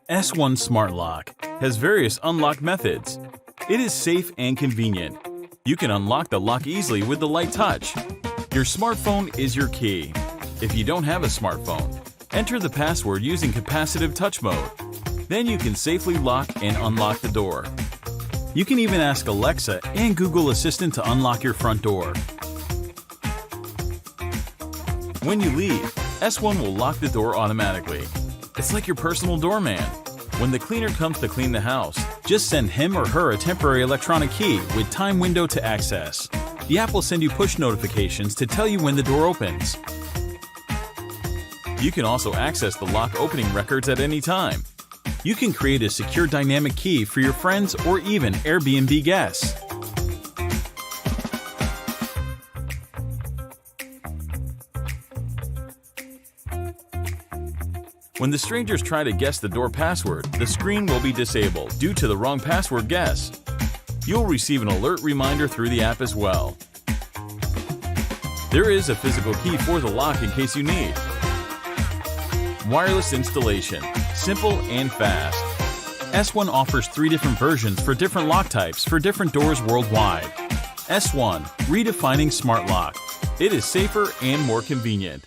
S1 Smart Lock has various unlock methods. It is safe and convenient. You can unlock the lock easily with the light touch. Your smartphone is your key. If you don't have a smartphone, enter the password using capacitive touch mode. Then you can safely lock and unlock the door. You can even ask Alexa and Google Assistant to unlock your front door. When you leave, S1 will lock the door automatically. It's like your personal doorman. When the cleaner comes to clean the house, just send him or her a temporary electronic key with time window to access. The app will send you push notifications to tell you when the door opens. You can also access the lock opening records at any time. You can create a secure dynamic key for your friends or even Airbnb guests. When the strangers try to guess the door password, the screen will be disabled due to the wrong password guess. You'll receive an alert reminder through the app as well. There is a physical key for the lock in case you need. Wireless installation, simple and fast. S1 offers 3 different versions for different lock types for different doors worldwide. S1, redefining smart lock. It is safer and more convenient.